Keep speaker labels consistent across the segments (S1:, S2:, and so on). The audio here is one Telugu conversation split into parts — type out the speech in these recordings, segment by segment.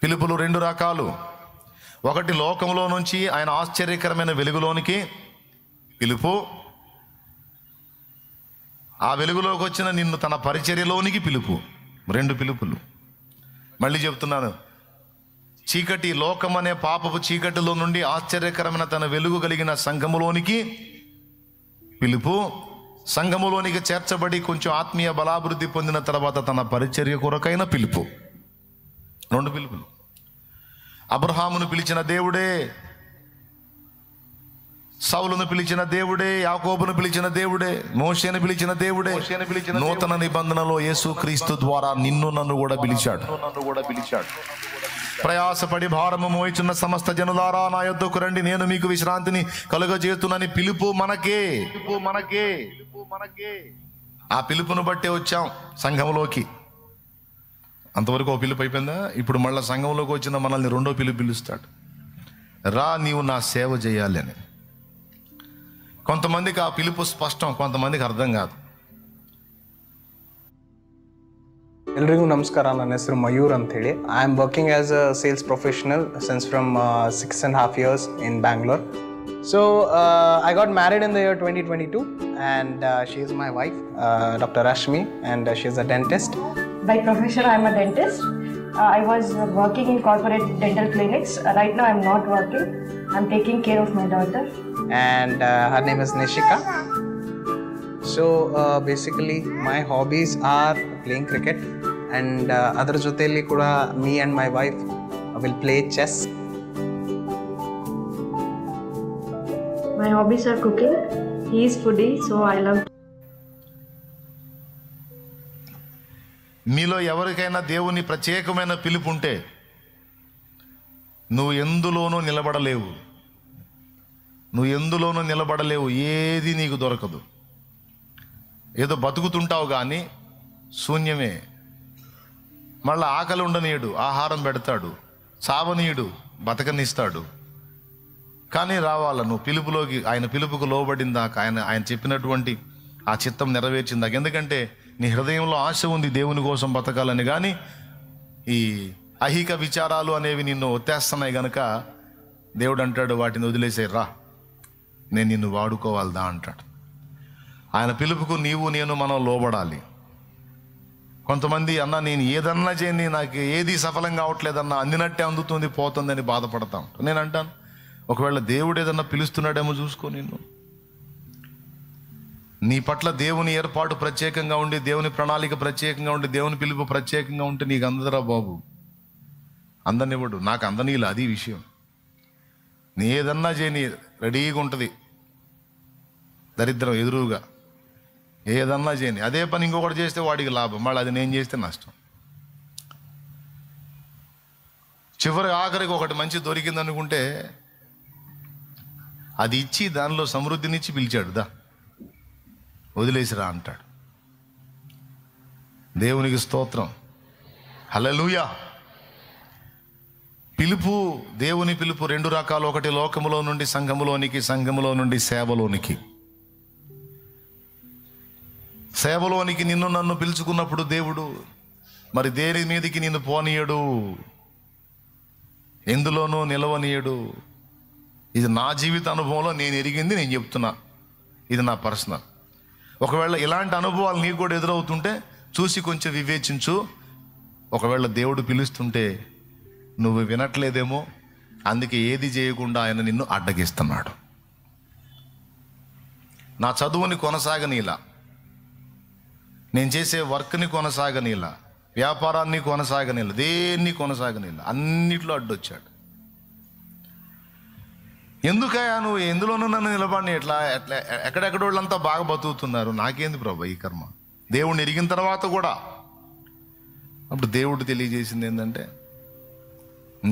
S1: పిలుపులు రెండు రకాలు. ఒకటి లోకంలో నుంచి ఆయన ఆశ్చర్యకరమైన వెలుగులోనికి పిలుపు, ఆ వెలుగులోకి వచ్చిన నిన్ను తన పరిచర్యలోనికి పిలుపు. రెండు పిలుపులు. మళ్ళీ చెప్తున్నాను, చీకటి లోకం అనే పాపపు చీకటిలో నుండి ఆశ్చర్యకరమైన తన వెలుగు కలిగిన సంఘములోనికి పిలుపు, సంఘములోనికి చేర్చబడి కొంచెం ఆత్మీయ బలాభివృద్ధి పొందిన తర్వాత తన పరిచర్య కొరకైన పిలుపు. రెండు పిలుపులు. అబ్రహామును పిలిచిన దేవుడే, సౌలును పిలిచిన దేవుడే, యాకోబును పిలిచిన దేవుడే, మోషేను పిలిచిన దేవుడే, నూతన నిబంధనలో యేసుక్రీస్తు ద్వారా నిన్ను నన్ను కూడా పిలిచాడు. ప్రయాసపడి భారము మోయిచున్న సమస్త జనులారా నా యొద్దకు రండి, నేను మీకు విశ్రాంతిని కలుగజేస్తున్నానని పిలుపు మనకే. ఆ పిలుపును బట్టే వచ్చాం సంఘంలోకి. అంతవరకు ఓ పిలుపు అయిపోయిందా? ఇప్పుడు మళ్ళీ సంఘంలోకి వచ్చిన మనల్ని రెండో పిలుపు పిలుస్తాడు. రా, నీవు నా సేవ చేయాలి అని. కొంతమందికి ఆ పిలుపు స్పష్టం, కొంతమందికి అర్థం కాదు.
S2: ಎಲ್ರಿಗೂ ನಮಸ್ಕಾರ. ನನ್ನ ಹೆಸರು ಮಯೂರ್ ಅಂತೇಳಿ. I am working as a sales professional since from 6.5 years in Bangalore. So I got married in the year 2022 and she is my wife, Dr. Rashmi, and she is a dentist.
S3: By profession, I am a dentist. I was working in corporate dental clinics. Right now, I am not working. I am taking care of my daughter.
S2: And her name is Nishika. So basically, my hobbies are playing cricket, and ಅದರ ಜೊತೆಯಲ್ಲಿ ಕೂಡ me and my wife will play chess.
S3: My hobbies are cooking. He is foodie, so I love.
S1: మీలో ఎవరికైనా దేవుని ప్రత్యేకమైన పిలుపు ఉంటే నువ్వు ఎందులోనూ నిలబడలేవు. ఏది నీకు దొరకదు. ఏదో బతుకుతుంటావు కానీ శూన్యమే. మళ్ళీ ఆకలి ఉండనీయుడు, ఆహారం పెడతాడు. సావనీయుడు, బతకనిస్తాడు. కానీ రావాల నువ్వు పిలుపులోకి, ఆయన పిలుపుకు లోబడిందాక, ఆయన చెప్పినటువంటి ఆ చిత్తం నెరవేర్చిందాక. ఎందుకంటే నీ హృదయంలో ఆశ ఉంది దేవుని కోసం బతకాలని. కానీ ఈ ఐహిక విచారాలు అనేవి నిన్ను ఒత్తేస్తున్నాయి గనక దేవుడు అంటాడు, వాటిని వదిలేసే, రా, నేను నిన్ను వాడుకోవాలదా అంటాడు. ఆయన పిలుపుకు నీవు నేను మనం లోబడాలి. కొంతమంది అన్న నేను ఏదన్నా చేయండి, నాకు ఏది సఫలం కావట్లేదన్నా, అందినట్టే అందుతుంది పోతుందని బాధపడతాం. నేను అంటాను, ఒకవేళ దేవుడు ఏదన్నా పిలుస్తున్నాడేమో చూసుకో. నీ పట్ల దేవుని ఏర్పాటు ప్రత్యేకంగా ఉండి, దేవుని ప్రణాళిక ప్రత్యేకంగా ఉండి, దేవుని పిలుపు ప్రత్యేకంగా ఉంటే నీకు అందరా బాబు, అందనివ్వడు. నాకు అందనీలా, అది విషయం. నీ ఏదన్నా చేయని రెడీగా ఉంటుంది దరిద్రం ఎదురుగా. ఏదన్నా చేయని అదే పని ఇంకొకటి చేస్తే వాడికి లాభం, మళ్ళీ అది నేను చేస్తే నష్టం. చివరి ఆఖరికి ఒకటి మంచి దొరికిందనుకుంటే అది ఇచ్చి దానిలో సమృద్ధినిచ్చి పిలిచాడు, దా వదిలేసిరా అంటాడు. దేవునికి స్తోత్రం, హల్లెలూయా. పిలుపు, దేవుని పిలుపు రెండు రకాలు. ఒకటి లోకములో నుండి సంఘములోనికి, సంఘములో నుండి సేవలోనికి. సేవలోనికి నిన్ను నన్ను పిలుచుకున్నప్పుడు దేవుడు మరి దేని మీదకి నిన్ను పోనీయడు, ఎందులోనూ నిలవనీయడు. ఇది నా జీవిత అనుభవంలో నేను ఎరిగింది, నేను చెప్తున్నా. ఇది నా పర్సనల్. ఒకవేళ ఇలాంటి అనుభవాలు నీకు కూడా ఎదురవుతుంటే చూసి కొంచెం వివేచించు. ఒకవేళ దేవుడు పిలుస్తుంటే నువ్వు వినట్లేదేమో, అందుకే ఏది చేయకుండా ఆయన నిన్ను అడ్డగిస్తున్నాడు. నా చదువుని కొనసాగనీలా, నేను చేసే వర్క్ని కొనసాగనీలా, వ్యాపారాన్ని కొనసాగనీలా, దేన్ని కొనసాగనీలా, అన్నిట్లో అడ్డొచ్చాడు. ఎందుకయ్యా నువ్వు ఎందులోనూ నన్ను నిలబడి ఎట్లా ఎక్కడెక్కడ వాళ్ళంతా బాగా బతుకుతున్నారు, నాకేంది ప్రభు ఈ కర్మ? దేవుడిని ఎరిగిన తర్వాత కూడా అప్పుడు దేవుడు తెలియజేసింది ఏంటంటే,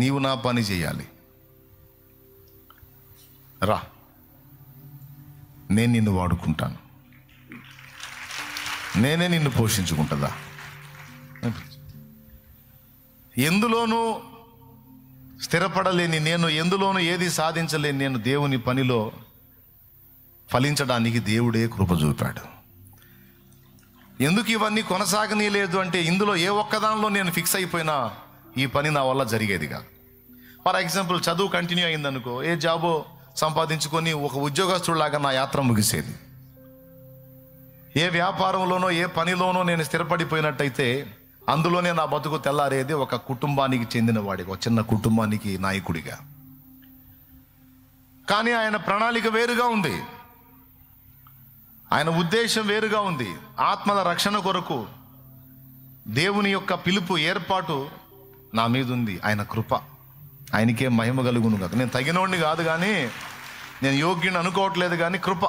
S1: నీవు నా పని చేయాలి, రా, నేను నిన్ను వాడుకుంటాను, నేనే నిన్ను పోషించుకుంటుందా. ఎందులోనూ స్థిరపడలేని నేను, ఎందులోనూ ఏది సాధించలేని నేను దేవుని పనిలో ఫలించడానికి దేవుడే కృప చూపాడు. ఎందుకు ఇవన్నీ కొనసాగనీయలేదు అంటే, ఇందులో ఏ ఒక్కదానిలో నేను ఫిక్స్ అయిపోయినా ఈ పని నా వల్ల జరిగేది కాదు. ఫర్ ఎగ్జాంపుల్, చదువు కంటిన్యూ అయిందనుకో, ఏ జాబో సంపాదించుకొని ఒక ఉద్యోగస్తుడిలాగా నా యాత్ర ముగిసేది. ఏ వ్యాపారంలోనో ఏ పనిలోనో నేను స్థిరపడిపోయినట్టయితే అందులోనే నా బతుకు తెల్లారేది ఒక కుటుంబానికి చెందిన వాడిగా, ఒక చిన్న కుటుంబానికి నాయకుడిగా. కానీ ఆయన ప్రణాళిక వేరుగా ఉంది, ఆయన ఉద్దేశం వేరుగా ఉంది. ఆత్మల రక్షణ కొరకు దేవుని యొక్క పిలుపు, ఏర్పాటు నా మీద ఉంది. ఆయన కృప, ఆయనకే మహిమ కలుగును కాదు. నేను తగినోడిని కాదు, కానీ నేను యోగ్యుని అనుకోవట్లేదు, కానీ కృప.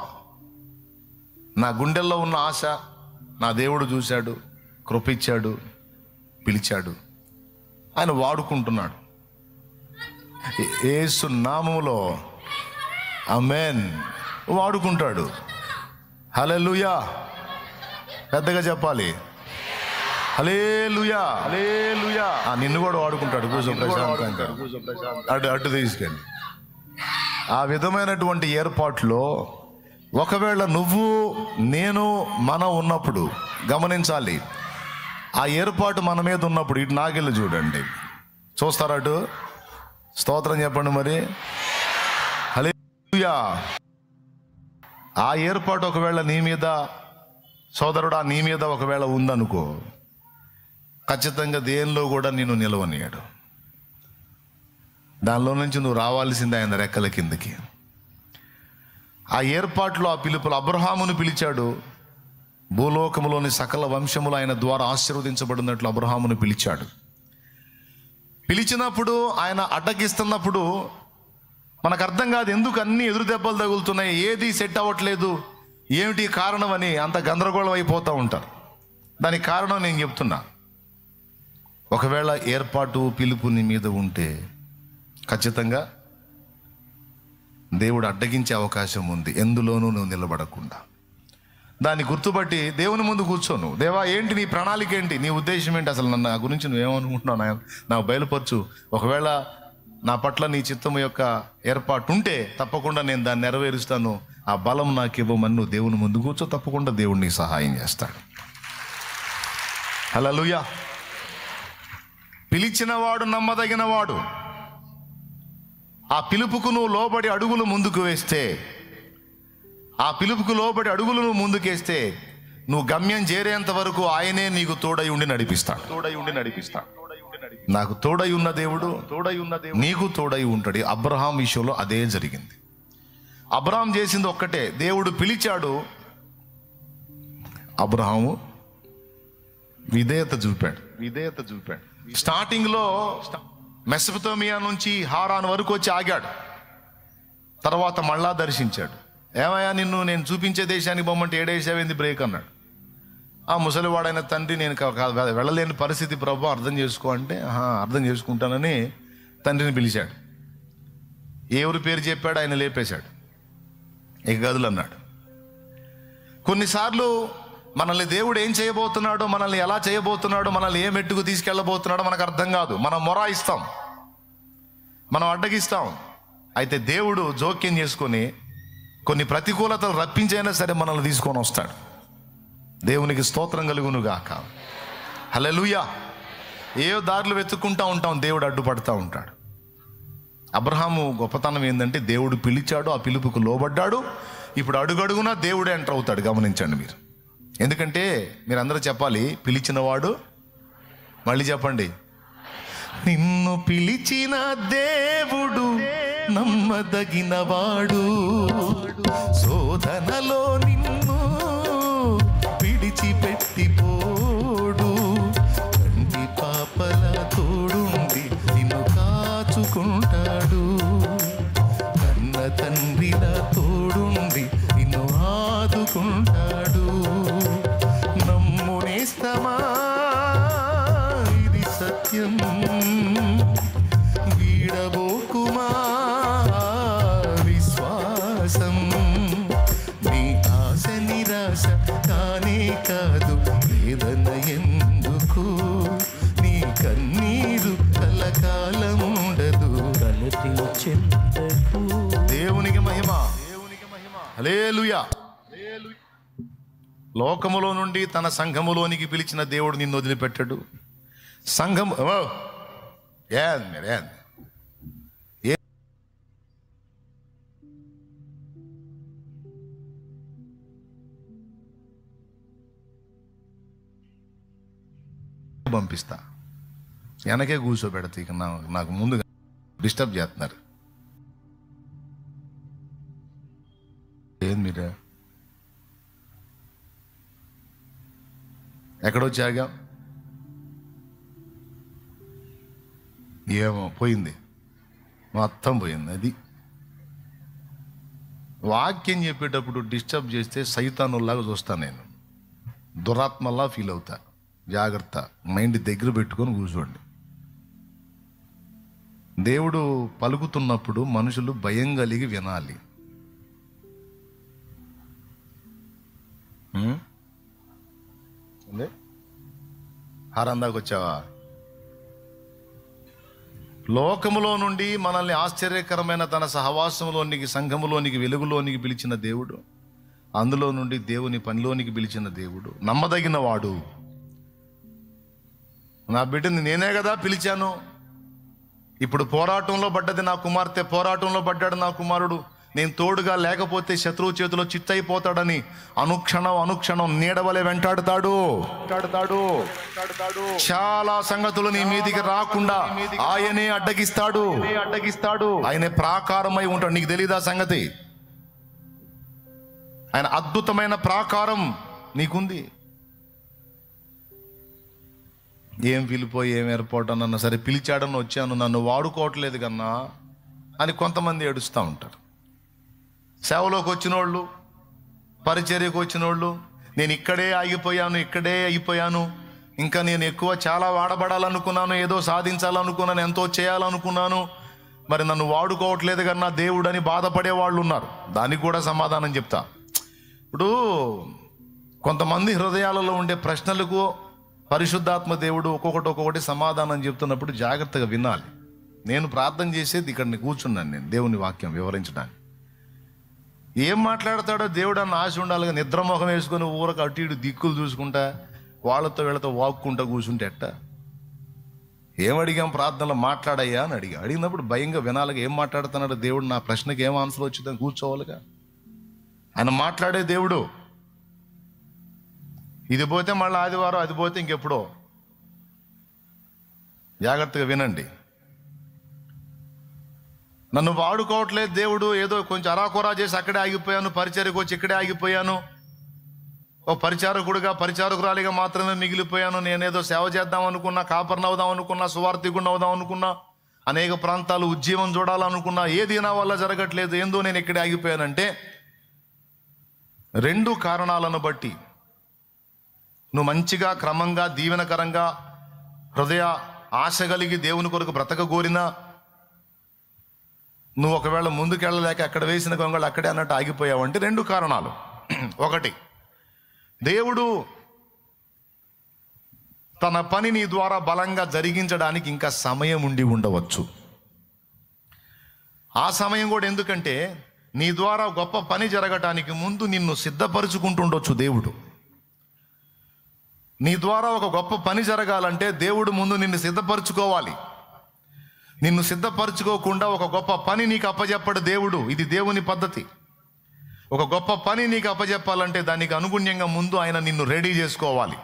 S1: నా గుండెల్లో ఉన్న ఆశ నా దేవుడు చూశాడు, కృప ఇచ్చాడు, పిలిచాడు, ఆయన వాడుకుంటున్నాడు. యేసు నామములో ఆమేన్. వాడుకుంటాడు. హల్లెలూయా. పెద్దగా చెప్పాలి, హల్లెలూయా, హల్లెలూయా. నిన్ను కూడా వాడుకుంటాడు. కూర్చో ప్రశాంతంగా, అటు తీసుకెళ్ళి. ఆ విధమైనటువంటి ఏర్పాట్లో ఒకవేళ నువ్వు నేను మనం ఉన్నప్పుడు గమనించాలి, ఆ ఏర్పాటు మన మీద ఉన్నప్పుడు. ఇటు నాగిళ్ళు చూడండి, చూస్తారా? అటు స్తోత్రం చెప్పండి మరి. హల్లెలూయా. ఆ ఏర్పాటు ఒకవేళ నీ మీద, సోదరుడా, నీ మీద ఒకవేళ ఉందనుకో, ఖచ్చితంగా దేనిలో కూడా నిన్ను నిలవనియాడు. దానిలో నుంచి నువ్వు రావాల్సిందే ఆయన రెక్కల కిందకి. ఆ ఏర్పాట్లో, ఆ పిలుపులు అబ్రహామును పిలిచాడు. భూలోకములోని సకల వంశములు ఆయన ద్వారా ఆశీర్వదించబడినట్లు అబ్రహామును పిలిచాడు. పిలిచినప్పుడు, ఆయన అడ్డగిస్తున్నప్పుడు మనకు అర్థం కాదు, ఎందుకు అన్ని ఎదురు దెబ్బలు తగులుతున్నాయి, ఏది సెట్ అవ్వట్లేదు, ఏమిటి కారణం అని అంత గందరగోళం అయిపోతూ ఉంటారు. దానికి కారణం నేను చెప్తున్నా. ఒకవేళ ఏర్పాటు, పిలుపు నీ మీద ఉంటే ఖచ్చితంగా దేవుడు అడ్డగించే అవకాశం ఉంది, ఎందులోనూ నువ్వు నిలబడకుండా. దాన్ని గుర్తుపట్టి దేవుని ముందు కూర్చోను. దేవా, ఏంటి నీ ప్రణాళిక, ఏంటి నీ ఉద్దేశం ఏంటి, అసలు నా గురించి నువ్వేమనుకుంటున్నావు, నాకు బయలుపరచు. ఒకవేళ నా పట్ల నీ చిత్తము యొక్క ఏర్పాటు ఉంటే తప్పకుండా నేను దాన్ని నెరవేరుస్తాను. ఆ బలం నాకు ఇవ్వమని నువ్వు దేవుని ముందు కూర్చో, తప్పకుండా దేవుడు నీకు సహాయం చేస్తాడు. హల్లెలూయా. పిలిచినవాడు నమ్మదగినవాడు. ఆ పిలుపుకు నువ్వు లోబడి అడుగులు ముందుకు వేస్తే, ఆ పిలుపుకు లోబడి అడుగులు నువ్వు ముందుకేస్తే, నువ్వు గమ్యం చేరేంత వరకు ఆయనే నీకు తోడై ఉండి నడిపిస్తాడు. నాకు తోడై ఉన్న దేవుడు నీకు తోడై ఉంటాడు. అబ్రహాం విషయంలో అదే జరిగింది. అబ్రహాం చేసింది ఒక్కటే, దేవుడు పిలిచాడు, అబ్రహాము విధేయత చూపాడు. స్టార్టింగ్లో మెసొపొతామియా నుంచి హారాన్ వరకు వచ్చి ఆగాడు. తర్వాత మళ్ళా దర్శించాడు. ఏమయ్యా, నిన్ను నేను చూపించే దేశానికి బొమ్మంటే ఏడేసావేంది బ్రేక్ అన్నాడు. ఆ ముసలివాడైన తండ్రి, నేను వెళ్ళలేని పరిస్థితి ప్రభు, అర్థం చేసుకో అంటే, అర్థం చేసుకుంటానని తండ్రిని పిలిచాడు. ఏ ఊరి పేరు చెప్పాడు, ఆయన లేపేశాడు. ఇక గదులు అన్నాడు. కొన్నిసార్లు మనల్ని దేవుడు ఏం చేయబోతున్నాడో, మనల్ని ఎలా చేయబోతున్నాడో, మనల్ని ఏ మెట్టుకు తీసుకెళ్ళబోతున్నాడో మనకు అర్థం కాదు. మనం మొరాయిస్తాం, మనం అడ్డగిస్తాం. అయితే దేవుడు జోక్యం చేసుకొని కొన్ని ప్రతికూలతలు రప్పించైనా సరే మనల్ని తీసుకొని వస్తాడు. దేవునికి స్తోత్రం కలుగును గాక. హల్లెలూయా. ఏ దారులు వెతుక్కుంటూ ఉంటాం, దేవుడు అడ్డుపడుతూ ఉంటాడు. అబ్రహాము గొప్పతనం ఏంటంటే, దేవుడు పిలిచాడు, ఆ పిలుపుకు లోబడ్డాడు. ఇప్పుడు అడుగడుగునా దేవుడే ఎంటర్ అవుతాడు. గమనించండి మీరు. ఎందుకంటే మీరందరూ చెప్పాలి, పిలిచినవాడు, మళ్ళీ చెప్పండి, నిన్ను పిలిచిన దేవుడు నమ్మదగినవాడు, శోధనలో నిన్ను విడిచిపెట్టిపోడు, కంటి పాపల తోడుండి నిన్ను కాచుకుంటాడు, కన్న తండ్రిల తోడుండి నిన్ను ఆదుకుంటాడు. నమ్మునేస్తమా, ఇది సత్యం, వీడబోకుమా విశ్వాసం, నీ ఆశ నిరాశ కానే కాదు, వేదన ఎందుకు, నీ కన్నీరు కలకాలం ఉండదు, దేవునికి మహిమ. హల్లెలూయా. లోకములో నుండి తన సంఘములోనికి పిలిచిన దేవుడు నిన్ను వదిలిపెట్టాడు. సంఘం ఏంది మీరు ఏంది పంపిస్తా, వెనకే కూర్చోబెడతా. ఇక నాకు ముందుగా డిస్టర్బ్ చేస్తున్నారు. ఏంది మీరు ఎక్కడొచ్చాగా? ఏమో పోయింది, మొత్తం పోయింది. అది వాక్యం చెప్పేటప్పుడు డిస్టర్బ్ చేస్తే సైతానుల్లాగా చూస్తాను నేను, దురాత్మల్లా ఫీల్ అవుతా. జాగ్రత్త, మైండ్ దగ్గర పెట్టుకొని కూర్చోండి. దేవుడు పలుకుతున్నప్పుడు మనుషులు భయం కలిగి వినాలి. హారందాకు వచ్చావా? లోకములో నుండి మనల్ని ఆశ్చర్యకరమైన తన సహవాసంలోనికి, సంఘములోనికి, వెలుగులోనికి పిలిచిన దేవుడు, అందులో నుండి దేవుని పనిలోనికి పిలిచిన దేవుడు నమ్మదగిన వాడు. నా బిడ్డని నేనే కదా పిలిచాను. ఇప్పుడు పోరాటంలో పడ్డది నా కుమార్తె, పోరాటంలో పడ్డాడు నా కుమారుడు. నేను తోడుగా లేకపోతే శత్రువు చేతిలో చిత్తయిపోతాడని అనుక్షణం నీడవలే వెంటాడుతాడు. చాలా సంగతులు నీ మీదికి రాకుండా ఆయనే అడ్డగిస్తాడు. ఆయనే ప్రాకారమై ఉంటాడు. నీకు తెలీదా సంగతి? ఆయన అద్భుతమైన ప్రాకారం నీకుంది. ఏం పిలిపోయి ఏం ఏర్పాటన్నా సరే, పిలిచాడని వచ్చాను, నన్ను వాడుకోవట్లేదు కన్నా అని కొంతమంది ఏడుస్తూ ఉంటారు. సేవలోకి వచ్చిన వాళ్ళు, పరిచర్యకు వచ్చిన వాళ్ళు, నేను ఇక్కడే అయిపోయాను, ఇంకా నేను ఎక్కువ చాలా వాడబడాలనుకున్నాను, ఏదో సాధించాలనుకున్నాను, ఎంతో చేయాలనుకున్నాను, మరి నన్ను వాడుకోవట్లేదు కన్నా దేవుడు అని బాధపడే వాళ్ళు ఉన్నారు. దానికి కూడా సమాధానం చెప్తా. ఇప్పుడు కొంతమంది హృదయాలలో ఉండే ప్రశ్నలకు పరిశుద్ధాత్మ దేవుడు ఒక్కొక్కటి సమాధానం చెప్తున్నప్పుడు జాగ్రత్తగా వినాలి. నేను ప్రార్థన చేసేది ఇక్కడ కూర్చున్నాను, నేను దేవుని వాక్యం వివరించడానికి. ఏం మాట్లాడతాడో దేవుడు అన్న ఆశ ఉండాలిగా. నిద్రమోహం వేసుకొని ఊరకు అటు ఇటు దిక్కులు చూసుకుంటా వాళ్ళతో వీళ్ళతో వాక్కుంటా కూర్చుంటే ఎట్ట? ఏం అడిగాం ప్రార్థనలో? మాట్లాడయ్యా అని అడిగినప్పుడు భయంగా వినాలిగా. ఏం మాట్లాడుతున్నాడు దేవుడు, నా ప్రశ్నకి ఏం ఆన్సర్ వచ్చిందని కూర్చోవాలిగా. ఆయన మాట్లాడే దేవుడు. ఇది పోతే మళ్ళీ ఆదివారం, అది పోతే ఇంకెప్పుడో. జాగ్రత్తగా వినండి. నన్ను వాడుకోవట్లేదు దేవుడు, ఏదో కొంచెం అరాకొరా చేసి అక్కడే ఆగిపోయాను, పరిచర్యకు వచ్చి ఇక్కడే ఆగిపోయాను, ఓ పరిచారకుడిగా పరిచారకురాలిగా మాత్రమే మిగిలిపోయాను, నేనేదో సేవ చేద్దాం అనుకున్నా, కాపర్ని అవుదాం అనుకున్నా, సువార్థికుడిని అవుదాం అనుకున్నా, అనేక ప్రాంతాలు ఉద్యమం చూడాలనుకున్నా, ఏది నా వల్ల జరగట్లేదు, ఏందో నేను ఇక్కడే ఆగిపోయానంటే 2 కారణాలను బట్టి. నువ్వు మంచిగా, క్రమంగా, దీవెనకరంగా, హృదయ ఆశ కలిగి దేవుని కొరకు బ్రతకగోరినా, నువ్వు ఒకవేళ ముందుకెళ్ళలేక అక్కడ వేసిన గొంగళి అక్కడే అన్నట్టు ఆగిపోయావంటే 2 కారణాలు. 1, దేవుడు తన పని నీ ద్వారా బలంగా జరిగించడానికి ఇంకా సమయం ఉండి ఉండవచ్చు. ఆ సమయం కూడా ఎందుకంటే నీ ద్వారా గొప్ప పని జరగటానికి ముందు నిన్ను సిద్ధపరుచుకుంటుండొచ్చు దేవుడు. నీ ద్వారా ఒక గొప్ప పని జరగాలంటే దేవుడు ముందు నిన్ను సిద్ధపరచుకోవాలి. నిన్ను సిద్ధపరచుకోకుండా ఒక గొప్ప పని నీకు అప్పచెప్పడు దేవుడు. ఇది దేవుని పద్ధతి. ఒక గొప్ప పని నీకు అప్పచెప్పాలంటే దానికి అనుగుణ్యంగా ముందు ఆయన నిన్ను రెడీ చేసుకోవాలి.